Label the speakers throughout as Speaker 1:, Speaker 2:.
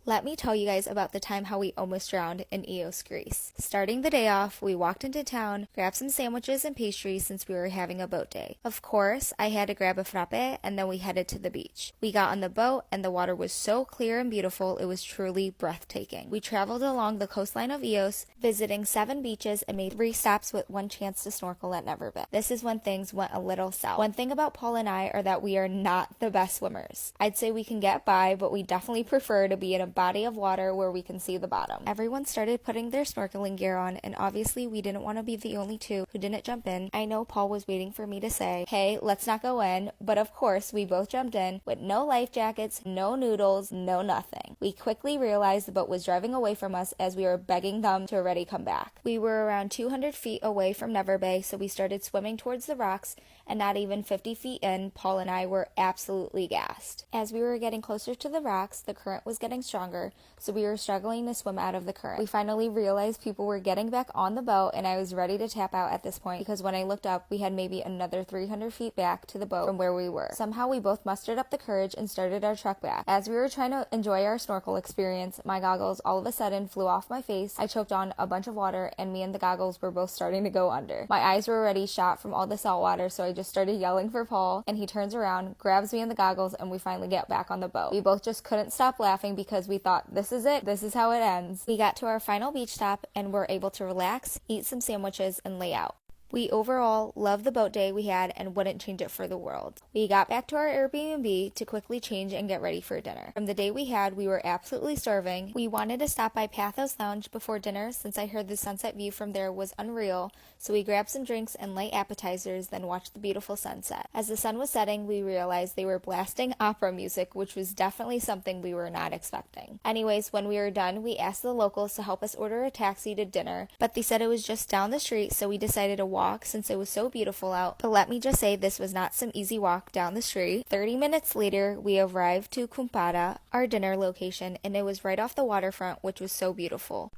Speaker 1: Let me tell you guys about the time how we almost drowned in Ios, Greece. Starting the day off, we walked into town, grabbed some sandwiches and pastries since we were having a boat day. Of course, I had to grab a frappe, and then we headed to the beach. We got on the boat, and the water was so clear and beautiful, it was truly breathtaking. We traveled along the coastline of Ios, visiting 7 beaches and made 3 stops with 1 chance to snorkel at Neverbit. This is when things went a little south. One thing about Paul and I are that we are not the best swimmers. I'd say we can get by, but we definitely prefer to be in a body of water where we can see the bottom. Everyone started putting their snorkeling gear on, and obviously we didn't want to be the only 2 who didn't jump in. I know Paul was waiting for me to say, hey, let's not go in, but of course we both jumped in with no life jackets, no noodles, no nothing. We quickly realized the boat was driving away from us as we were begging them to already come back. We were around 200 feet away from Never Bay, so we started swimming towards the rocks, and not even 50 feet in, Paul and I were absolutely gassed. As we were getting closer to the rocks, the current was getting stronger, so we were struggling to swim out of the current. We finally realized people were getting back on the boat, and I was ready to tap out at this point because when I looked up, we had maybe another 300 feet back to the boat from where we were. Somehow we both mustered up the courage and started our trek back. As we were trying to enjoy our snorkel experience, my goggles all of a sudden flew off my face. I choked on a bunch of water, and me and the goggles were both starting to go under. My eyes were already shot from all the salt water, so I just started yelling for Paul, and he turns around, grabs me in the goggles, and we finally get back on the boat. We both just couldn't stop laughing because we thought, this is it, this is how it ends. We got to our final beach stop and were able to relax, eat some sandwiches, and lay out. We overall loved the boat day we had and wouldn't change it for the world. We got back to our Airbnb to quickly change and get ready for dinner. From the day we had, we were absolutely starving. We wanted to stop by Pathos Lounge before dinner since I heard the sunset view from there was unreal, so we grabbed some drinks and light appetizers, then watched the beautiful sunset. As the sun was setting, we realized they were blasting opera music, which was definitely something we were not expecting. Anyways, when we were done, we asked the locals to help us order a taxi to dinner, but they said it was just down the street, so we decided to walk since it was so beautiful out. But let me just say, this was not some easy walk down the street. 30 minutes later, we arrived to Kumpada, our dinner location, and it was right off the waterfront, which was so beautiful.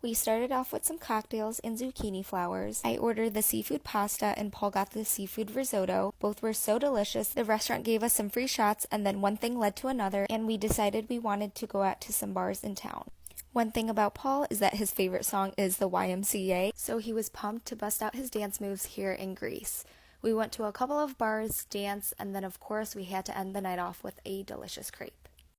Speaker 1: We started off with some cocktails and zucchini flowers. I ordered the seafood pasta and Paul got the seafood risotto. Both were so delicious. The restaurant gave us some free shots, and then one thing led to another, and we decided we wanted to go out to some bars in town. One thing about Paul is that his favorite song is the YMCA, so he was pumped to bust out his dance moves here in Greece. We went to a couple of bars, danced, and then of course we had to end the night off with a delicious crepe.